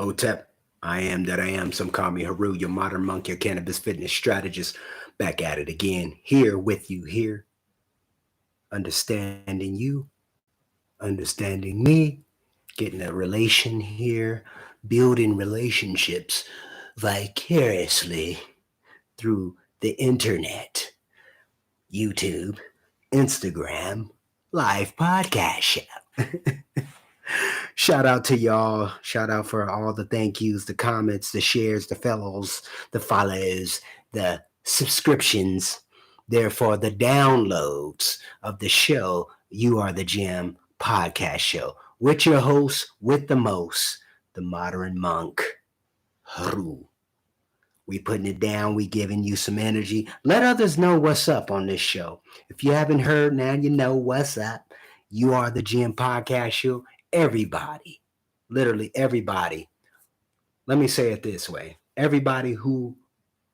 Hotep, I am that I am. Some call me Haru, your modern monk, your cannabis fitness strategist. Back at it again, here with you, here, understanding you, understanding me, getting a relation here, building relationships vicariously through the internet, YouTube, Instagram, live podcast show. Shout out to y'all. Shout out for all the thank yous, the comments, the shares, the fellows, the follows, the subscriptions. Therefore, the downloads of the show, You Are the Gym podcast show. With your host, with the most, the modern monk, Haru. We putting it down. We giving you some energy. Let others know what's up on this show. If you haven't heard, now you know what's up. You Are the Gym podcast show. Everybody, literally everybody. Let me say it this way. Everybody who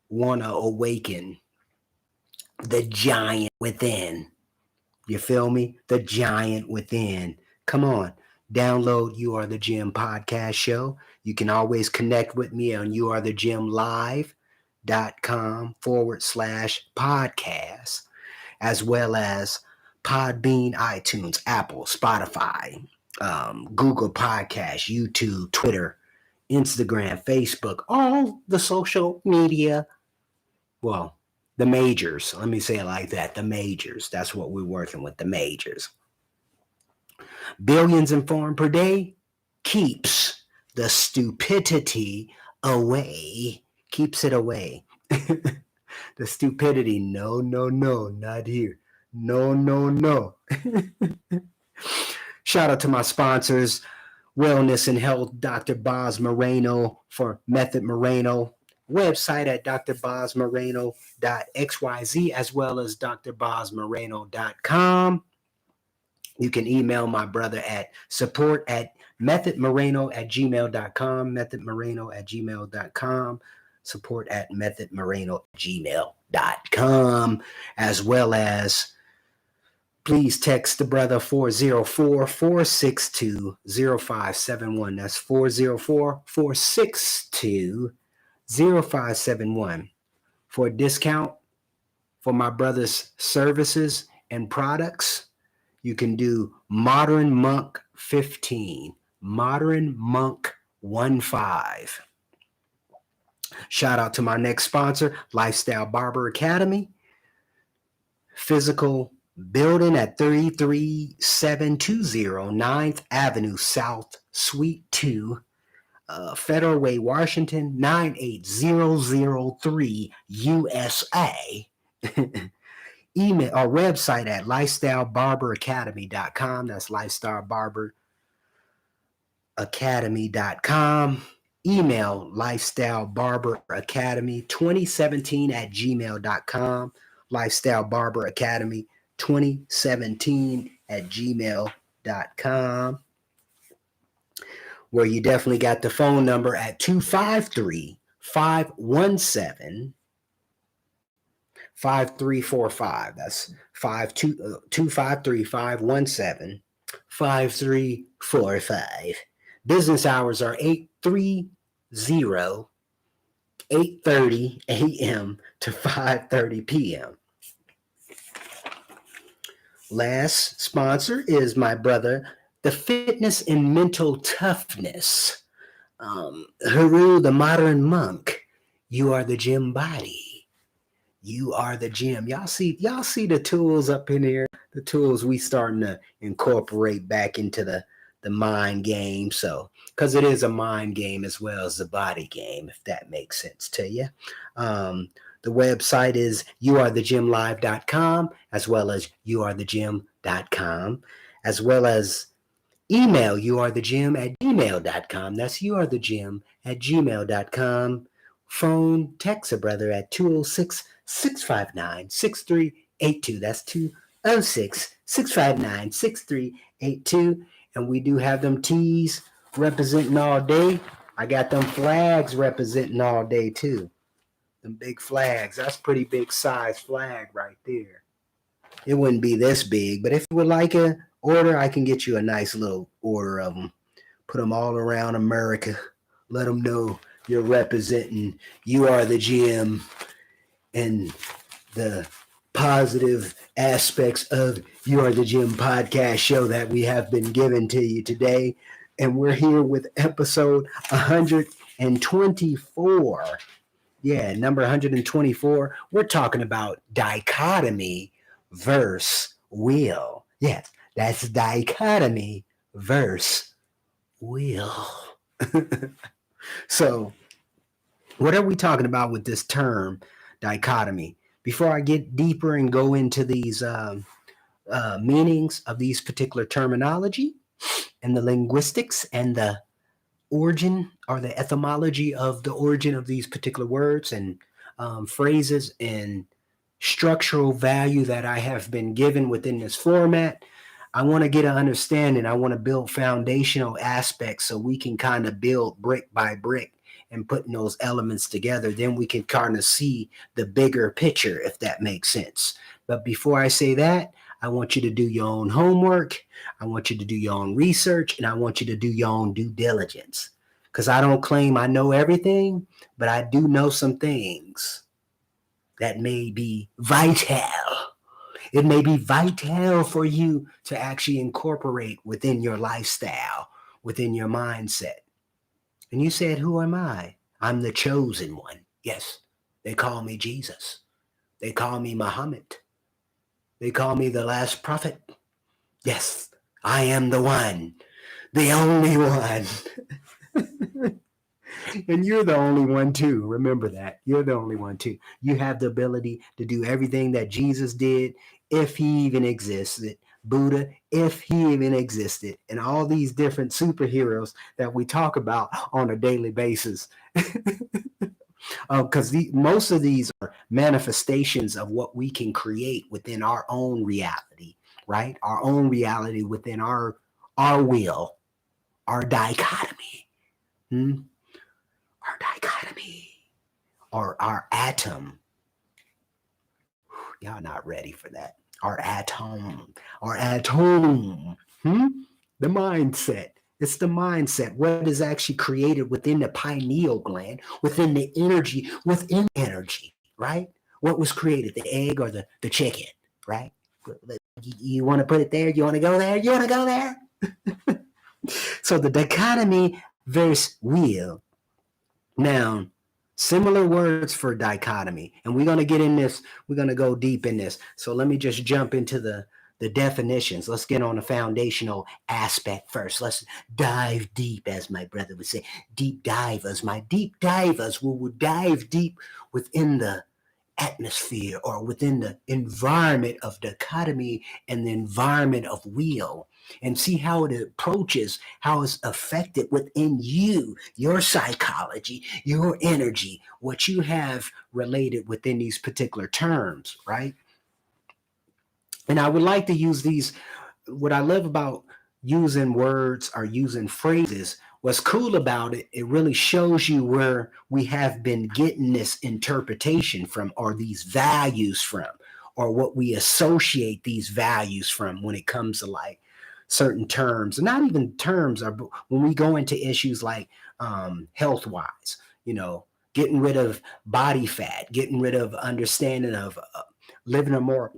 want to awaken the giant within. You feel me? The giant within. Come on. Download You Are the Gym podcast show. You can always connect with me on youarethegymlive.com/podcast, as well as Podbean, iTunes, Apple, Spotify, Google Podcasts, YouTube, Twitter, Instagram, Facebook, all the social media. Well, the majors. Let me say it like that. The majors. That's what we're working with, the majors. Billions informed per day keeps the stupidity away. Keeps it away. The stupidity. No, not here. No. Shout out to my sponsors, Wellness and Health, Dr. Boz Moreno for Method Moreno. Website at drbozmoreno.xyz, as well as drbozmoreno.com. You can email my brother at support@methodmoreno@gmail.com, methodmoreno@gmail.com, support@methodmoreno@gmail.com, as well as please text the brother 404-462-0571. That's 404-462-0571 for a discount for my brother's services and products. You can do Modern Monk 15, Modern Monk 15. Shout out to my next sponsor, Lifestyle Barber Academy. Physical building at 33720 9th Avenue South, Suite 2, Federal Way, Washington, 98003, USA. Email or website at lifestylebarberacademy.com. That's lifestylebarberacademy.com. Email lifestylebarberacademy2017@gmail.com. lifestylebarberacademy2017@gmail.com. Where you definitely got the phone number at 253-517-5345. That's 253-517-5345. Business hours are 8:30 a.m. to 5:30 p.m. Last sponsor is my brother, the Fitness and Mental Toughness. Haru, the modern monk. You are the gym body. You are the gym. Y'all see the tools up in here. The tools we starting to incorporate back into the mind game. So, because it is a mind game as well as a body game, if that makes sense to you. The website is youarethegymlive.com, as well as youarethegym.com, as well as email youarethegym@gmail.com. That's youarethegym@gmail.com. Phone, text a brother at 206-659-6382. That's 206-659-6382. And we do have them tees representing all day. I got them flags representing all day too. Them big flags. That's pretty big size flag right there. It wouldn't be this big, but if you would like an order, I can get you a nice little order of them. Put them all around America, Let them know you're representing. You are the GM and the positive aspects of You Are the Gym podcast show that we have been given to you today. And we're here with episode 124. Yeah, number 124. We're talking about dichotomy versus will. Yes, that's dichotomy versus will. So, what are we talking about with this term dichotomy? Before I get deeper and go into these meanings of these particular terminology and the linguistics and the origin or the etymology of the origin of these particular words and phrases and structural value that I have been given within this format, I want to get an understanding. I want to build foundational aspects so we can kind of build brick by brick and putting those elements together. Then we can kind of see the bigger picture, if that makes sense. But before I say that, I want you to do your own homework. I want you to do your own research, and I want you to do your own due diligence. Because I don't claim I know everything, but I do know some things that may be vital. It may be vital for you to actually incorporate within your lifestyle, within your mindset. And you said, who am I? I'm the chosen one. Yes, they call me Jesus. They call me Muhammad. They call me the last prophet. Yes, I am the one, the only one. And you're the only one too. Remember that. You're the only one too. You have the ability to do everything that Jesus did, if he even existed. Buddha, if he even existed. And all these different superheroes that we talk about on a daily basis. Because most of these are manifestations of what we can create within our own reality, right? Our own reality within our will, our dichotomy. Our dichotomy, or our atom. Y'all not ready for that. Our atom. The mindset. It's the mindset. What is actually created within the pineal gland, within the energy, right? What was created, the egg or the chicken, right? You want to put it there? You want to go there? You want to go there? So the dichotomy versus will. Now, similar words for dichotomy, and we're going to get in this. We're going to go deep in this. So let me just jump into the definitions. Let's get on the foundational aspect first. Let's dive deep, as my brother would say. Deep divers, my deep divers will dive deep within the atmosphere or within the environment of dichotomy and the environment of will, and see how it approaches, how it's affected within you, your psychology, your energy, what you have related within these particular terms, right? And I would like to use these. What I love about using words or using phrases, what's cool about it, it really shows you where we have been getting this interpretation from, or these values from, or what we associate these values from when it comes to like certain terms, and not even terms, are when we go into issues like health wise, getting rid of body fat, getting rid of understanding of living a more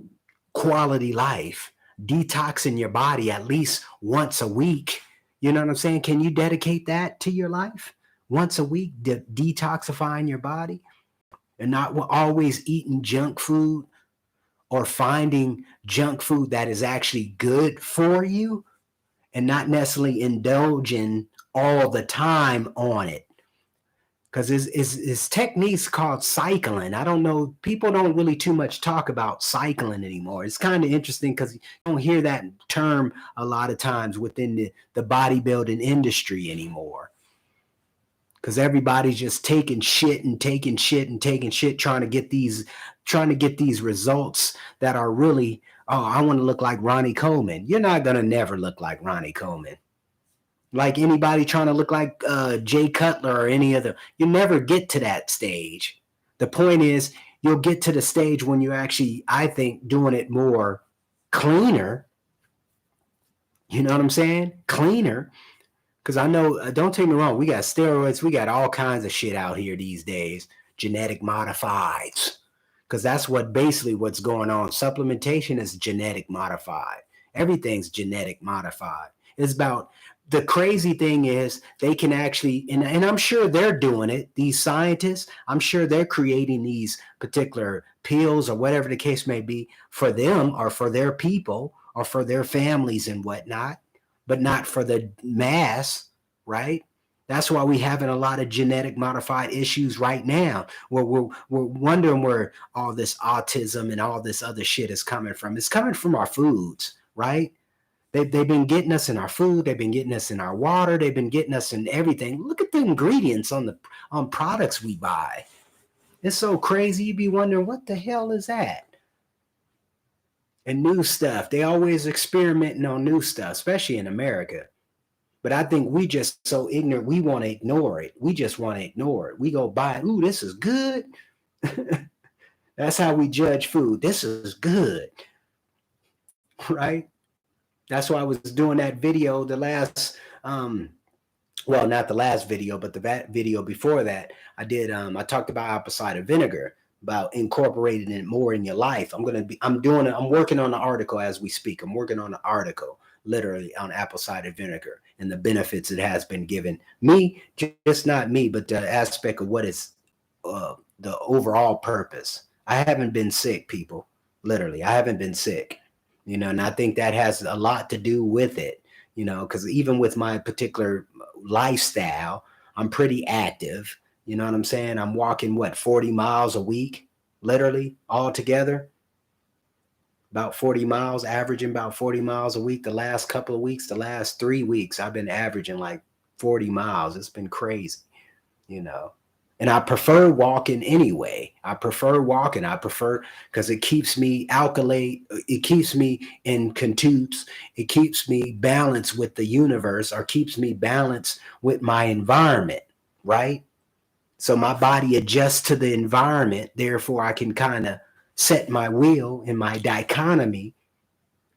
quality life, detoxing your body at least once a week. You know what I'm saying? Can you dedicate that to your life? Once a week, detoxifying your body and not always eating junk food, or finding junk food that is actually good for you and not necessarily indulging all the time on it. Because his techniques called cycling. I don't know. People don't really too much talk about cycling anymore. It's kind of interesting because you don't hear that term a lot of times within the bodybuilding industry anymore. Because everybody's just taking shit, trying to get these results that are really, oh, I want to look like Ronnie Coleman. You're not gonna never look like Ronnie Coleman. Like anybody trying to look like Jay Cutler or any other, you never get to that stage. The point is, you'll get to the stage when you're actually, I think, doing it more cleaner. You know what I'm saying? Cleaner. Because I know, don't take me wrong, we got steroids, we got all kinds of shit out here these days, genetic modifieds. Because that's what basically what's going on. Supplementation is genetic modified. Everything's genetic modified. It's about the crazy thing is they can actually, and I'm sure they're doing it, these scientists, I'm sure they're creating these particular pills or whatever the case may be for them or for their people or for their families and whatnot, but not for the mass, right? That's why we having a lot of genetic modified issues right now, where we're wondering where all this autism and all this other shit is coming from. It's coming from our foods, right? They've been getting us in our food. They've been getting us in our water. They've been getting us in everything. Look at the ingredients on products we buy. It's so crazy. You be wondering, what the hell is that? And new stuff. They always experimenting on new stuff, especially in America. But I think we just so ignorant, we want to ignore it. We just want to ignore it. We go buy, ooh, this is good. That's how we judge food. This is good, right? That's why I was doing that video, the last, well, not the last video, but the video before that. I did, I talked about apple cider vinegar, about incorporating it more in your life. I'm working on an article as we speak. I'm working on an article literally on apple cider vinegar and the benefits it has been given me, just not me, but the aspect of what is the overall purpose. I haven't been sick, people. Literally, I haven't been sick, and I think that has a lot to do with it, because even with my particular lifestyle, I'm pretty active. You know what I'm saying? I'm walking, 40 miles a week, literally, all together. About 40 miles, averaging about 40 miles a week. The last couple of weeks, the last 3 weeks, I've been averaging like 40 miles. It's been crazy, And I prefer walking anyway. Because it keeps me alkalate. It keeps me in contutes. It keeps me balanced with the universe, or keeps me balanced with my environment, right? So my body adjusts to the environment. Therefore, I can kind of set my will in my dichotomy.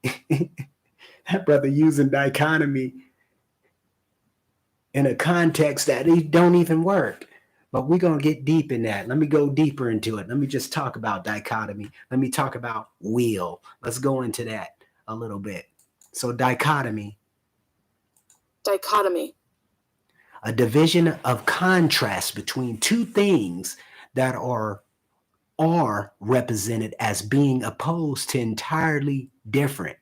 That brother using dichotomy in a context that it don't even work. But we're going to get deep in that. Let me go deeper into it. Let me just talk about dichotomy. Let me talk about will. Let's go into that a little bit. So dichotomy. Dichotomy. A division of contrast between two things that are represented as being opposed to entirely different.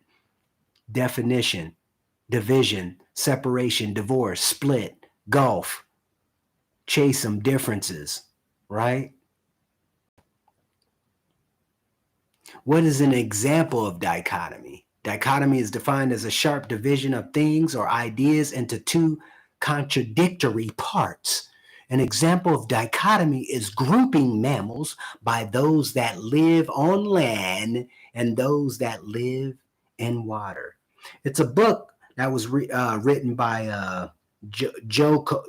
Definition, division, separation, divorce, split, gulf, chase some differences, right? What is an example of dichotomy? Dichotomy is defined as a sharp division of things or ideas into two contradictory parts. An example of dichotomy is grouping mammals by those that live on land and those that live in water. It's a book that was written by Joko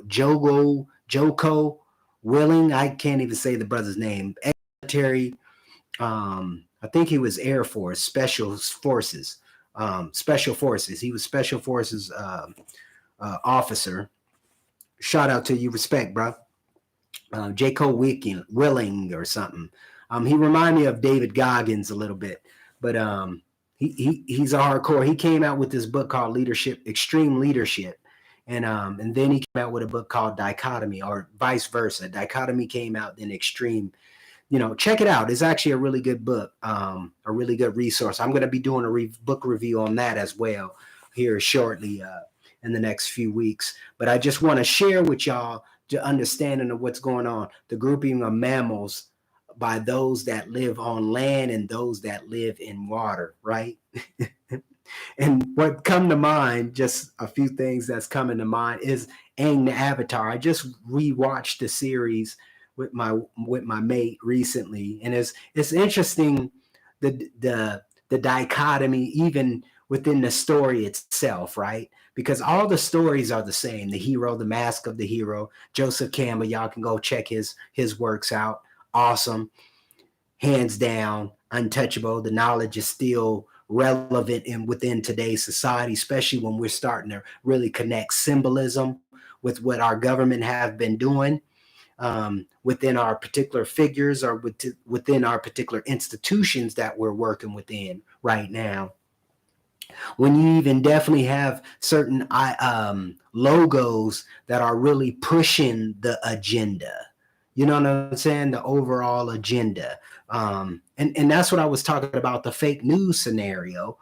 Willing. I can't even say the brother's name. Military, I think he was Air Force, Special Forces. He was Special Forces officer. Shout out to you, respect, bro. Joko Willing or something. He reminded me of David Goggins a little bit, but he's a hardcore. He came out with this book called Leadership, Extreme Leadership, and then he came out with a book called Dichotomy, or vice versa. Dichotomy came out, then Extreme. Check it out. It's actually a really good book, a really good resource. I'm going to be doing a book review on that as well here shortly in the next few weeks. But I just want to share with y'all the understanding of what's going on, the grouping of mammals by those that live on land and those that live in water, right? And what come to mind, just a few things that's coming to mind, is Aang the Avatar. I just rewatched the series with my mate recently, and it's interesting the dichotomy even within the story itself, right? Because all the stories are the same. The hero, the mask of the hero, Joseph Campbell, y'all can go check his works out. Awesome, hands down, untouchable. The knowledge is still relevant in within today's society, especially when we're starting to really connect symbolism with what our government have been doing within our particular figures or within our particular institutions that we're working within right now. When you even definitely have certain logos that are really pushing the agenda. You know what I'm saying? The overall agenda. And that's what I was talking about, the fake news scenario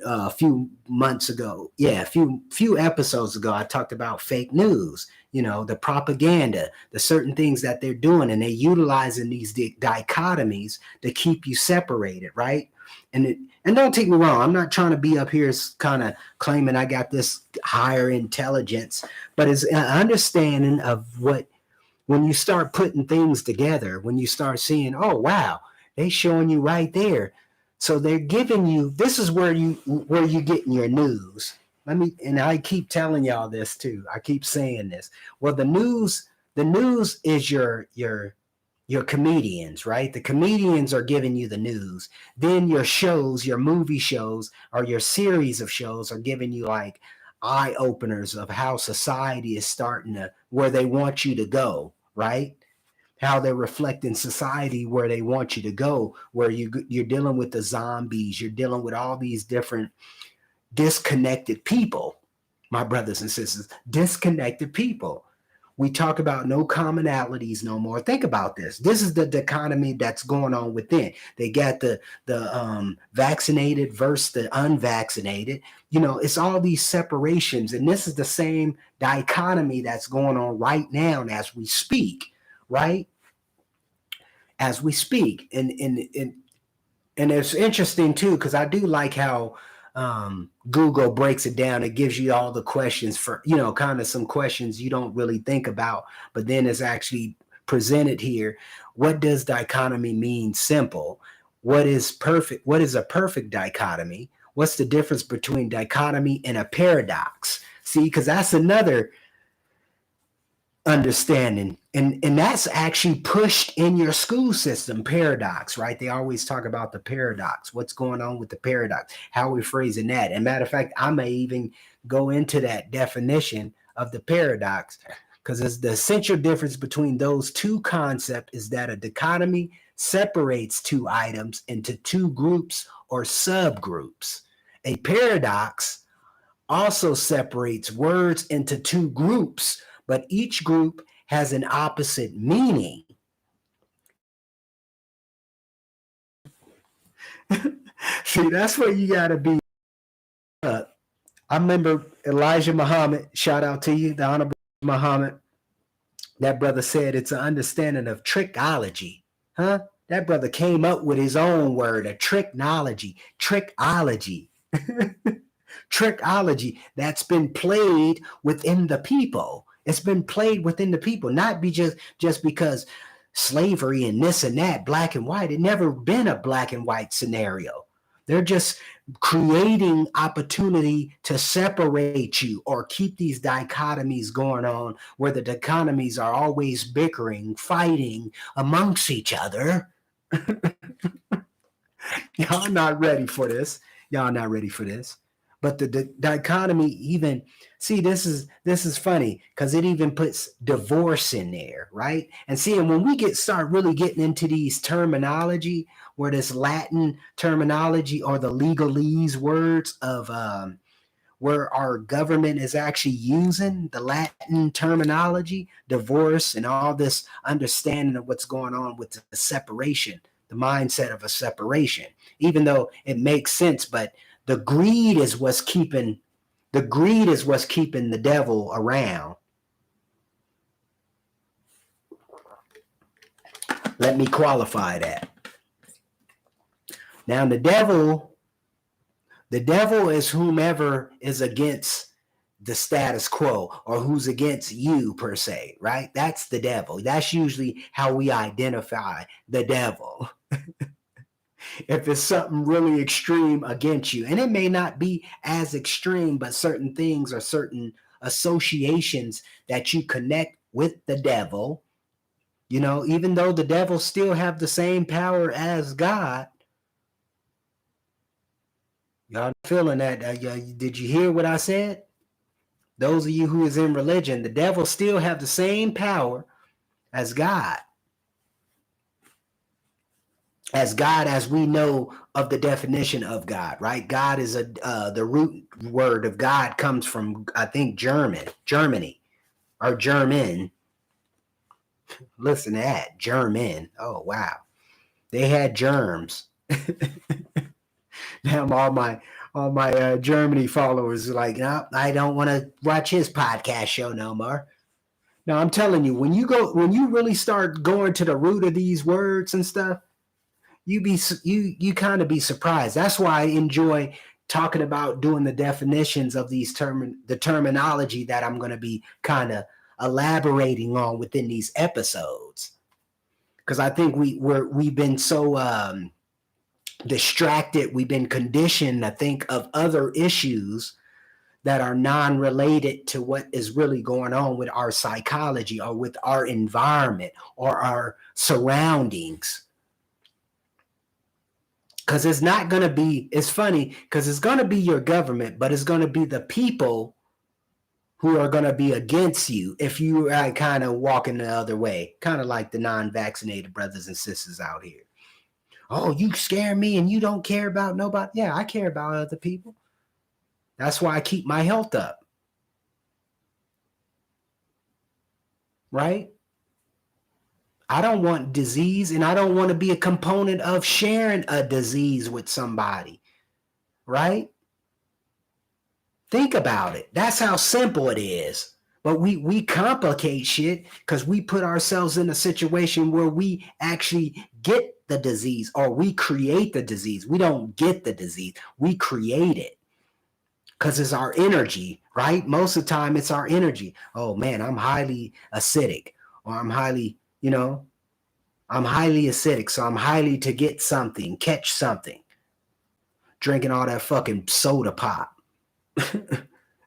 a few months ago. Yeah, a few episodes ago, I talked about fake news, the propaganda, the certain things that they're doing, and they're utilizing these dichotomies to keep you separated, right? And don't take me wrong, I'm not trying to be up here kind of claiming I got this higher intelligence, but it's an understanding of what, when you start putting things together, when you start seeing, oh wow, they showing you right there. So they're giving you, this is where you getting your news. And I keep telling y'all this too. I keep saying this. Well, the news is your comedians, right? The comedians are giving you the news. Then your shows, your movie shows, or your series of shows are giving you like eye openers of how society is starting to, where they want you to go, right? How they're reflecting society where they want you to go, where you're dealing with the zombies, you're dealing with all these different disconnected people, my brothers and sisters, disconnected people. We talk about no commonalities no more. Think about this. This is the dichotomy that's going on within. They got the vaccinated versus the unvaccinated. It's all these separations, and this is the same dichotomy that's going on right now as we speak, right? As we speak, and it's interesting too, because I do like how Google breaks it down. It gives you all the questions for, kind of some questions you don't really think about, but then it's actually presented here. What does dichotomy mean? Simple. What is perfect? What is a perfect dichotomy? What's the difference between dichotomy and a paradox? See, because that's another understanding, and that's actually pushed in your school system. Paradox, right? They always talk about the paradox. What's going on with the paradox? How are we phrasing that? And matter of fact, I may even go into that definition of the paradox, because the essential difference between those two concepts is that a dichotomy separates two items into two groups or subgroups. A paradox also separates words into two groups, but each group has an opposite meaning. See, that's where you got to be. I remember Elijah Muhammad, shout out to you, the Honorable Muhammad. That brother said it's an understanding of trickology. Huh? That brother came up with his own word, a trickology. Trickology that's been played within the people. It's been played within the people, not be just because slavery and this and that, black and white. It never been a black and white scenario. They're just creating opportunity to separate you or keep these dichotomies going on, where the dichotomies are always bickering, fighting amongst each other. Y'all not ready for this. Y'all not ready for this. But the dichotomy, even, see, this is funny, because it even puts divorce in there, right? And see, and when we start really getting into these terminology, where this Latin terminology or the legalese words of where our government is actually using the Latin terminology, divorce, and all this understanding of what's going on with the separation, the mindset of a separation, even though it makes sense, but the greed is what's keeping the devil around. Let me qualify that. Now the devil is whomever is against the status quo, or who's against you per se, right? That's the devil. That's usually how we identify the devil. If it's something really extreme against you, and it may not be as extreme, but certain things or certain associations that you connect with the devil, even though the devil still have the same power as God, Y'all feeling that? Did you hear what I said? Those of you who is in religion, the devil still have the same power as God. As we know of the definition of God, right? God is the root word of God comes from, I think, Germany, or German. Listen to that, German. Oh wow, they had germs. Now all my Germany followers are like, no, I don't want to watch his podcast show no more. No, I'm telling you, when you really start going to the root of these words and stuff, you kind of be surprised. That's why I enjoy talking about doing the definitions of the terminology that I'm going to be kind of elaborating on within these episodes, because I think we've been so distracted, we've been conditioned to think of other issues that are non-related to what is really going on with our psychology or with our environment or our surroundings. Because it's not going to be, it's funny, because it's going to be your government, but it's going to be the people who are going to be against you if you are kind of walking the other way, kind of like the non-vaccinated brothers and sisters out here. Oh, you scare me and you don't care about nobody. Yeah, I care about other people. That's why I keep my health up. Right? I don't want disease, and I don't want to be a component of sharing a disease with somebody. Right? Think about it. That's how simple it is. But we complicate shit because we put ourselves in a situation where we actually get the disease, or we create the disease. We don't get the disease. We create it because it's our energy, right? Most of the time it's our energy. Oh man, I'm highly acidic, or I'm highly acidic, so I'm highly to get something, catch something. Drinking all that fucking soda pop.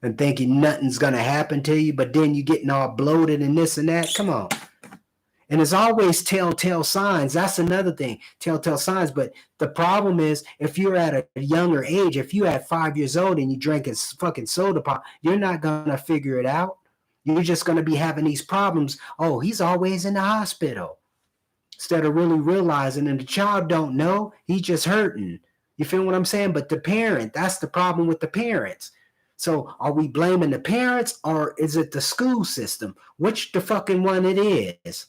And thinking nothing's going to happen to you, but then you getting all bloated and this and that. Come on. And it's always telltale signs. That's another thing, telltale signs. But the problem is, if you're at a younger age, if you're at 5 years old and you're drinking fucking soda pop, you're not going to figure it out. You're just going to be having these problems. Oh, he's always in the hospital. Instead of really realizing, and the child don't know, he's just hurting. You feel what I'm saying? But the parent, that's the problem with the parents. So are we blaming the parents, or is it the school system? Which the fucking one it is?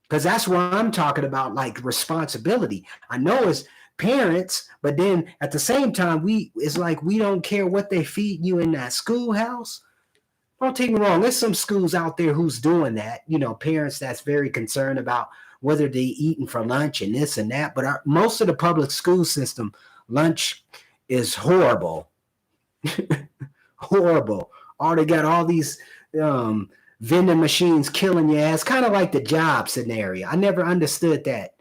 Because that's what I'm talking about, like responsibility. I know it's parents, but then at the same time, it's like we don't care what they feed you in that schoolhouse. Don't take me wrong. There's some schools out there who's doing that. Parents that's very concerned about whether they're eating for lunch and this and that. But most of the public school system, lunch is horrible. Horrible. They got all these vending machines killing your ass, kind of like the job scenario. I never understood that.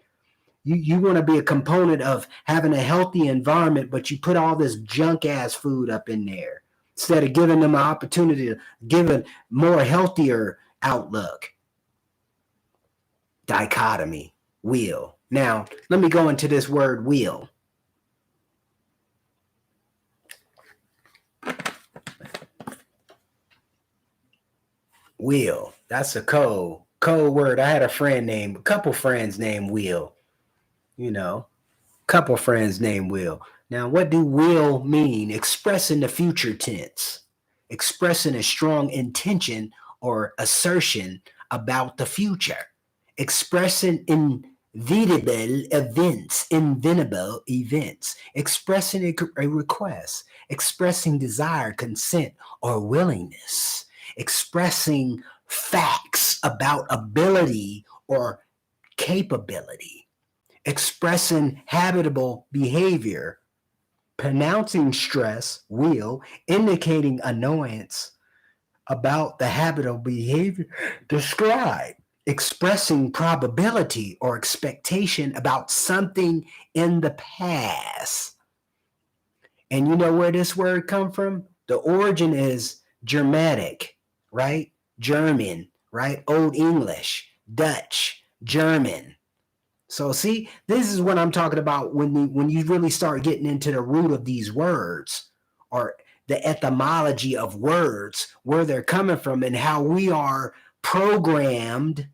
You want to be a component of having a healthy environment, but you put all this junk ass food up in there instead of giving them an opportunity to give a more healthier outlook. Dichotomy, wheel. Now, let me go into this word wheel. Will. That's a code word. I had a couple friends named Will. Couple friends named Will. Now, what do will mean? Expressing the future tense. Expressing a strong intention or assertion about the future. Expressing inventable events. Expressing a request. Expressing desire, consent, or willingness. Expressing facts about ability or capability, expressing habitable behavior, pronouncing stress, will, indicating annoyance about the habitable behavior described, expressing probability or expectation about something in the past. And you know where this word come from? The origin is Germanic, right? German, right? Old English, Dutch, German. So see, this is what I'm talking about when you really start getting into the root of these words, or the etymology of words, where they're coming from, and how we are programmed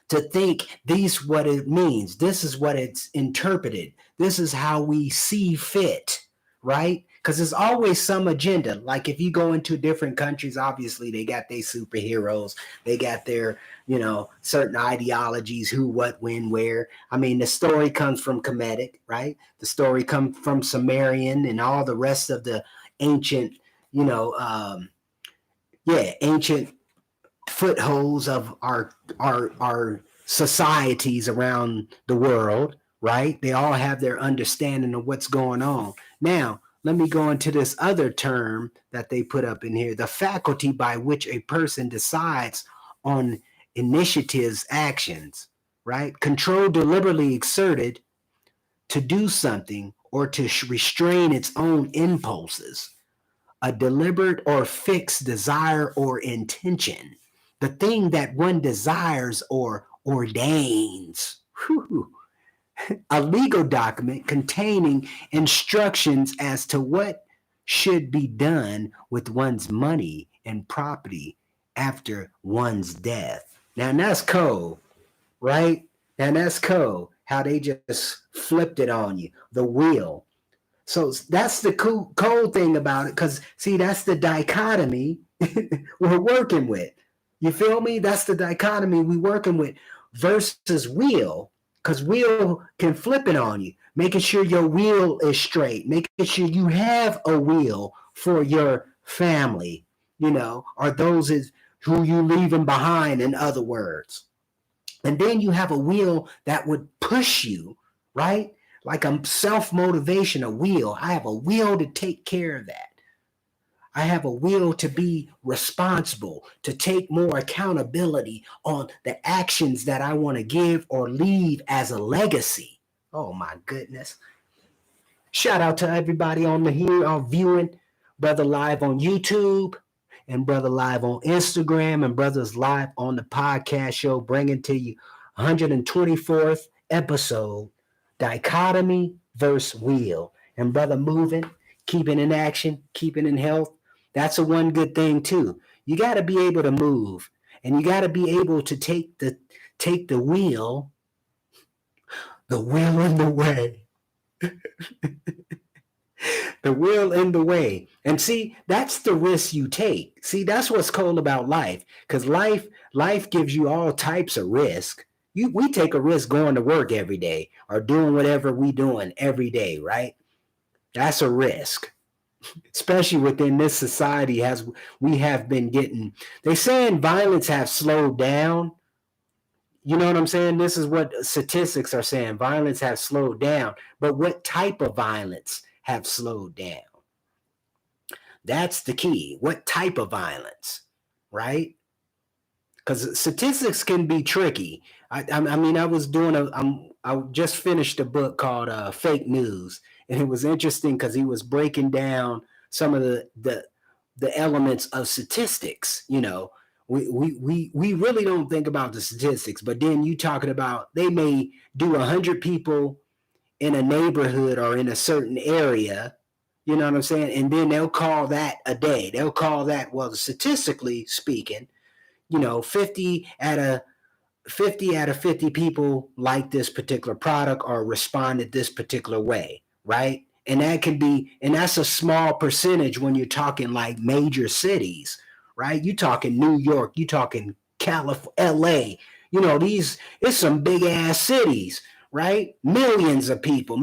to think these what it means. This is what it's interpreted. This is how we see fit, right? Because there's always some agenda. Like if you go into different countries, obviously they got their superheroes, they got their, certain ideologies, who, what, when, where. I mean, the story comes from Kemetic, right? The story comes from Sumerian and all the rest of the ancient, ancient footholds of our societies around the world, right? They all have their understanding of what's going on. Now, let me go into this other term that they put up in here: the faculty by which a person decides on initiatives, actions, right? Control deliberately exerted to do something or to restrain its own impulses, a deliberate or fixed desire or intention, the thing that one desires or ordains. Whew. A legal document containing instructions as to what should be done with one's money and property after one's death. Now that's cold, right? Now that's cold. How they just flipped it on you. The will. So that's the cool thing about it, because see, that's the dichotomy we're working with. You feel me? That's the dichotomy we're working with versus will, because will can flip it on you, making sure your will is straight, making sure you have a will for your family, or those is who you leaving behind, in other words. And then you have a will that would push you, right? Like a self motivation, a will. I have a will to take care of that. I have a will to be responsible, to take more accountability on the actions that I want to give or leave as a legacy. Oh my goodness. Shout out to everybody on the here on viewing, Brother Live on YouTube, and Brother Live on Instagram, and Brothers Live on the podcast show, bringing to you 124th episode, Dichotomy versus Will. And Brother Moving, keeping in action, keeping in health. That's a one good thing too. You got to be able to move, and you got to be able to take the wheel in the way. The will in the way. And see, that's the risk you take. See, that's what's cool about life, because life gives you all types of risk. We take a risk going to work every day or doing whatever we doing every day, right? That's a risk, especially within this society. As we have been getting, they saying violence have slowed down. You know what I'm saying? This is what statistics are saying. Violence has slowed down. But what type of violence have slowed down? That's the key. What type of violence, right? Because statistics can be tricky. I mean, I just finished a book called Fake News, and it was interesting because he was breaking down some of the elements of statistics. We really don't think about the statistics, but then you talking about they may do 100 people in a neighborhood or in a certain area, you know what I'm saying? And then they'll call that a day. They'll call that, well, statistically speaking, 50 out of 50 people like this particular product or responded this particular way, right? And that's a small percentage when you're talking like major cities, right? You're talking New York, you're talking California, LA, it's some big ass cities, right? Millions of people.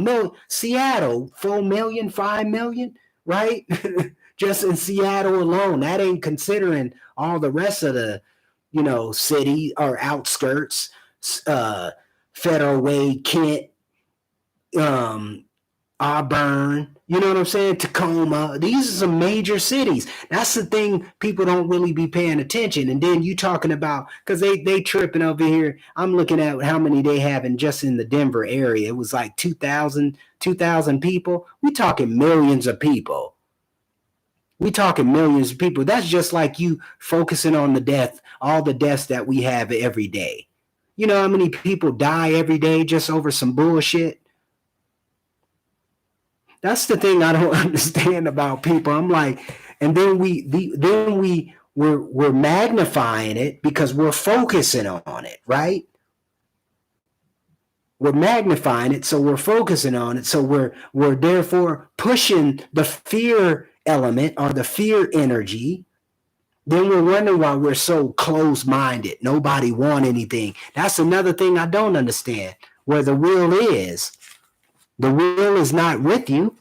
Seattle, 4 million, 5 million, right? Just in Seattle alone. That ain't considering all the rest of the, city or outskirts, Federal Way, Kent, Auburn, you know what I'm saying? Tacoma. These are some major cities. That's the thing people don't really be paying attention. And then you talking about, because they tripping over here. I'm looking at how many they have just in the Denver area. It was like 2,000 people. We talking millions of people. We talking millions of people. That's just like you focusing on all the deaths that we have every day. You know how many people die every day just over some bullshit? That's the thing I don't understand about people. I'm like, and then we're magnifying it because we're focusing on it, right? We're magnifying it, so we're focusing on it, so we're therefore pushing the fear element or the fear energy. Then we're wondering why we're so close-minded. Nobody want anything. That's another thing I don't understand. Where the will is, the will is not with you.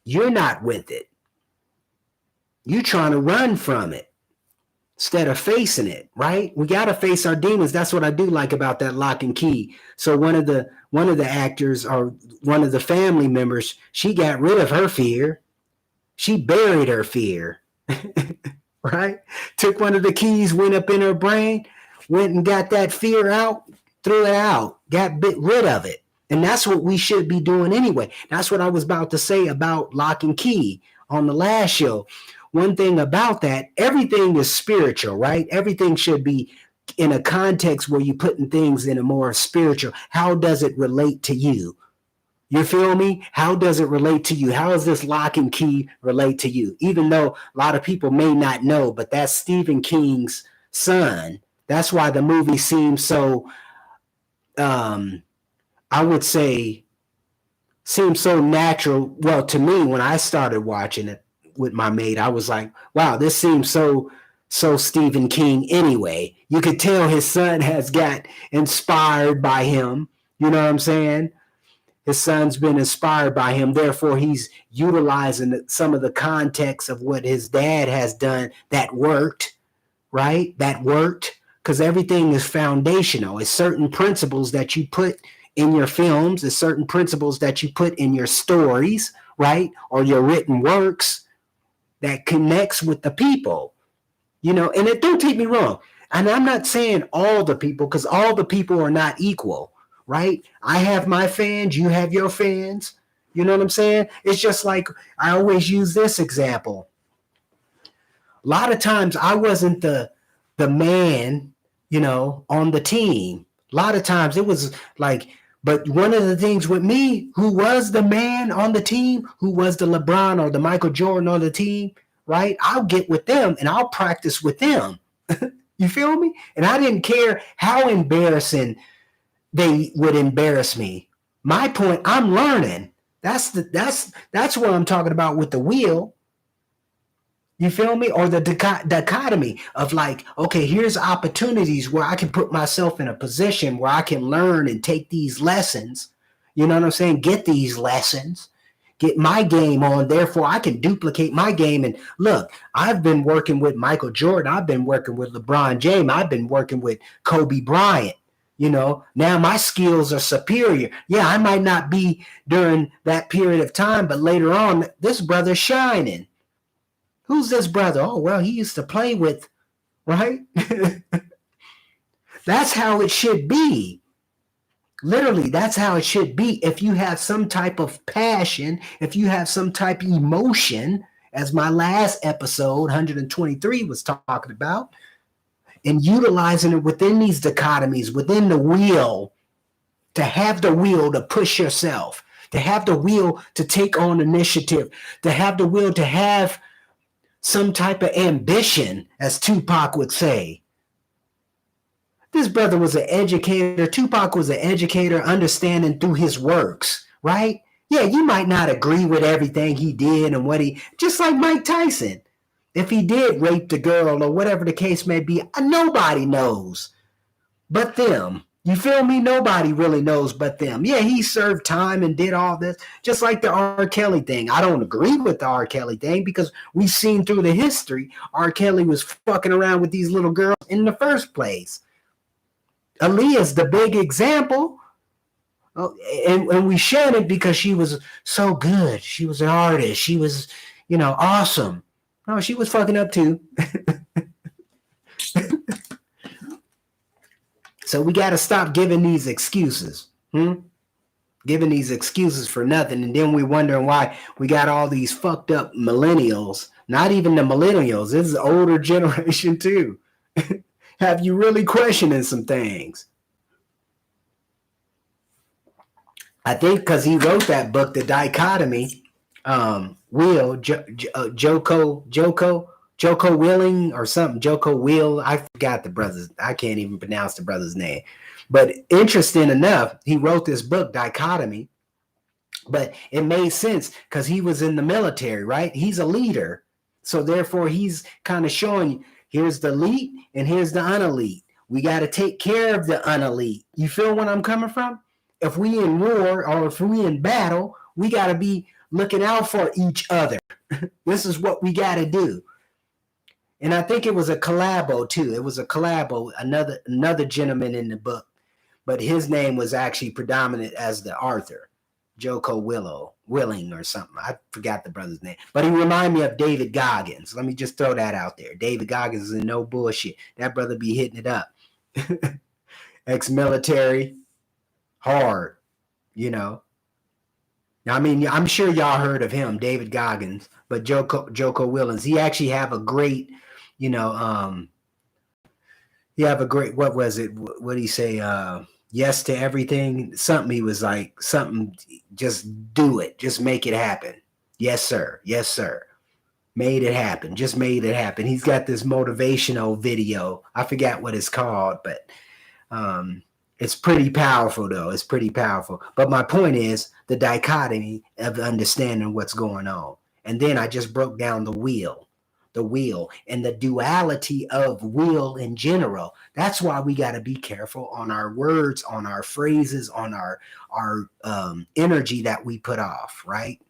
You're not with it. You're trying to run from it instead of facing it, right? We got to face our demons. That's what I do like about that Lock and Key. So one of the actors or one of the family members, she got rid of her fear. She buried her fear. Right? Took one of the keys, went up in her brain, went and got that fear out, threw it out, got rid of it. And that's what we should be doing anyway. That's what I was about to say about Lock and Key on the last show. One thing about that, everything is spiritual, right? Everything should be in a context where you're putting things in a more spiritual. How does it relate to you? You feel me? How does it relate to you? How does this Lock and Key relate to you? Even though a lot of people may not know, but that's Stephen King's son. That's why the movie seems so, I would say, seems so natural. Well, to me, when I started watching it with my mate, I was like, wow, this seems so Stephen King anyway. You could tell his son has got inspired by him. You know what I'm saying? His son's been inspired by him. Therefore, he's utilizing some of the context of what his dad has done that worked, right? That worked because everything is foundational. It's certain principles that you put in your films. It's certain principles that you put in your stories, right? Or your written works that connects with the people, and it don't take me wrong. And I'm not saying all the people because all the people are not equal. Right? I have my fans, you have your fans. You know what I'm saying? It's just like I always use this example. A lot of times I wasn't the man, on the team. A lot of times it was like, but one of the things with me, who was the man on the team, who was the LeBron or the Michael Jordan on the team, right? I'll get with them and I'll practice with them. You feel me? And I didn't care how embarrassing they would embarrass me. My point, I'm learning. That's what I'm talking about with the wheel. You feel me? Or the dichotomy of like, okay, here's opportunities where I can put myself in a position where I can learn and take these lessons. You know what I'm saying? Get these lessons. Get my game on. Therefore, I can duplicate my game. And look, I've been working with Michael Jordan. I've been working with LeBron James. I've been working with Kobe Bryant. Now my skills are superior. Yeah, I might not be during that period of time, but later on, this brother's shining. Who's this brother? Oh, well, he used to play with, right? That's how it should be. Literally, that's how it should be. If you have some type of passion, if you have some type of emotion, as my last episode, 123, was talking about, and utilizing it within these dichotomies, within the wheel, to have the will to push yourself, to have the will to take on initiative, to have the will to have some type of ambition, as Tupac would say. This brother was an educator. Tupac was an educator, understanding through his works, right? Yeah, you might not agree with everything he did and just like Mike Tyson. If he did rape the girl or whatever the case may be, nobody knows but them. You feel me? Nobody really knows but them. Yeah, he served time and did all this, just like the R. Kelly thing. I don't agree with the R. Kelly thing because we've seen through the history, R. Kelly was fucking around with these little girls in the first place. Aaliyah's the big example. And we shared it because she was so good. She was an artist. She was, awesome. No, she was fucking up too. So we got to stop giving these excuses. Giving these excuses for nothing. And then we wondering why we got all these fucked up millennials. Not even the millennials. This is the older generation too. Have you really questioning some things? I think because he wrote that book, The Dichotomy, Joko Willing or something, Joko Will. I forgot the brother's. I can't even pronounce the brother's name. But interesting enough, he wrote this book, Dichotomy, but it made sense because he was in the military, right? He's a leader. So therefore, he's kind of showing you, here's the elite and here's the unelite. We got to take care of the unelite. You feel where I'm coming from? If we in war or if we in battle, we got to be looking out for each other. This is what we got to do. And I think it was a collabo too. It was a collabo, another gentleman in the book, but his name was actually predominant as the Arthur, Joko Willing or something. I forgot the brother's name, but he reminded me of David Goggins. Let me just throw that out there. David Goggins is no bullshit. That brother be hitting it up. Ex-military, hard, you know. Now, I mean, I'm sure y'all heard of him, David Goggins, but Joko Willings, he actually have a great, you know, you have a great, what was it? What did he say? Yes to everything. Something he was like, something, just do it. Just make it happen. Yes, sir. Yes, sir. Made it happen. Just made it happen. He's got this motivational video. I forgot what it's called, but it's pretty powerful, though. It's pretty powerful. But my point is the dichotomy of understanding what's going on. And then I just broke down the wheel and the duality of will in general. That's why we got to be careful on our words, on our phrases, on our energy that we put off, right?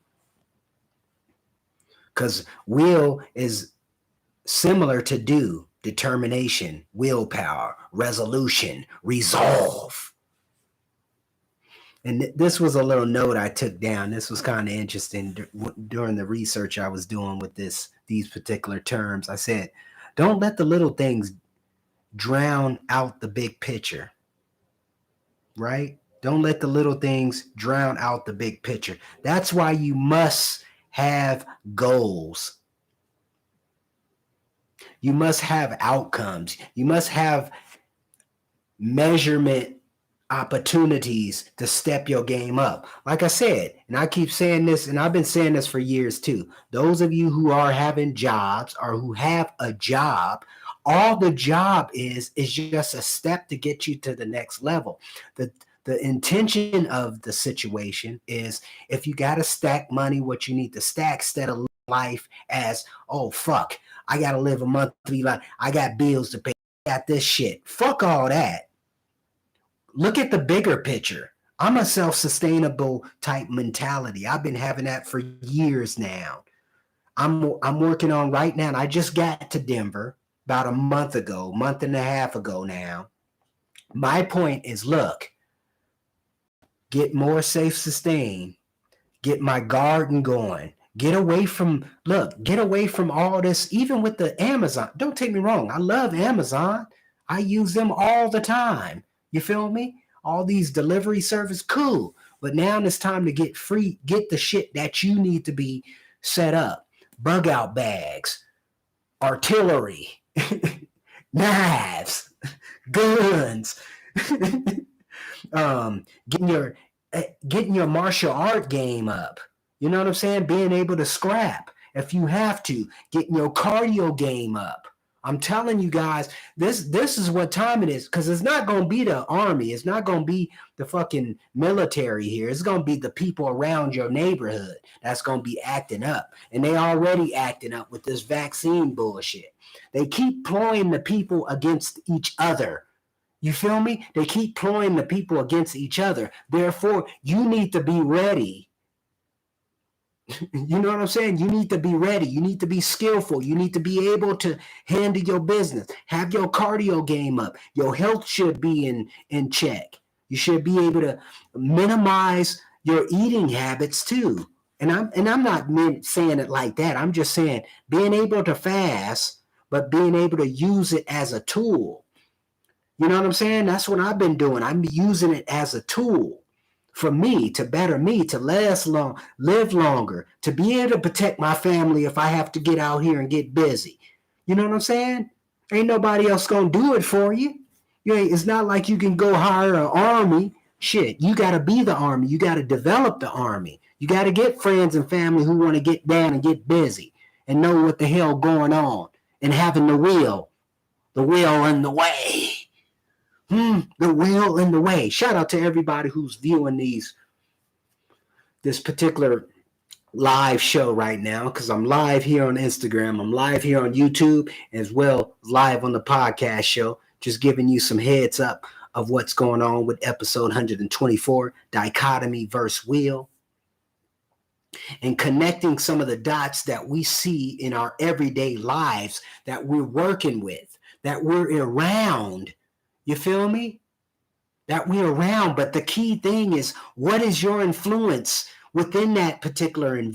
Because will is similar to do, determination, willpower, resolution, resolve. And this was a little note I took down. This was kind of interesting during the research I was doing with these particular terms. I said, don't let the little things drown out the big picture, right? Don't let the little things drown out the big picture. That's why you must have goals. You must have outcomes. You must have measurement opportunities to step your game up. Like I said, and I keep saying this, and I've been saying this for years too. Those of you who are having jobs or who have a job, all the job is just a step to get you to the next level. The intention of the situation is if you got to stack money, what you need to stack instead of life as, oh, fuck, I got to live a monthly life. I got bills to pay. I got this shit. Fuck all that. Look at the bigger picture. I'm a self-sustainable type mentality. I've been having that for years now. I'm working on right now, and I just got to Denver about a month and a half ago now. My point is, look, get more self-sustained, get my garden going, get away from all this, even with the Amazon. Don't take me wrong. I love Amazon. I use them all the time. You feel me? All these delivery service, cool. But now it's time to get the shit that you need to be set up. Bug out bags, artillery, knives, guns, getting your martial art game up. You know what I'm saying? Being able to scrap if you have to, getting your cardio game up. I'm telling you guys, this is what time it is, because it's not going to be the army. It's not going to be the fucking military here. It's going to be the people around your neighborhood that's going to be acting up. And they already acting up with this vaccine bullshit. They keep ploying the people against each other. You feel me? They keep ploying the people against each other. Therefore, you need to be ready. You know what I'm saying? You need to be ready. You need to be skillful. You need to be able to handle your business. Have your cardio game up. Your health should be in check. You should be able to minimize your eating habits too. And I'm not saying it like that. I'm just saying being able to fast, but being able to use it as a tool. You know what I'm saying? That's what I've been doing. I'm using it as a tool for me, to better me, to last long, live longer, to be able to protect my family if I have to get out here and get busy. You know what I'm saying? Ain't nobody else gonna do it for you. It's not like you can go hire an army. Shit, you got to be the army. You got to develop the army. You got to get friends and family who want to get down and get busy and know what the hell going on and having the will in the way. The will in the way. Shout out to everybody who's viewing this particular live show right now, because I'm live here on Instagram, I'm live here on YouTube, as well as live on the podcast show. Just giving you some heads up of what's going on with episode 124, Dichotomy versus Will, and connecting some of the dots that we see in our everyday lives that we're working with, that we're around. You feel me? That we're around. But the key thing is, what is your influence within that particular environment?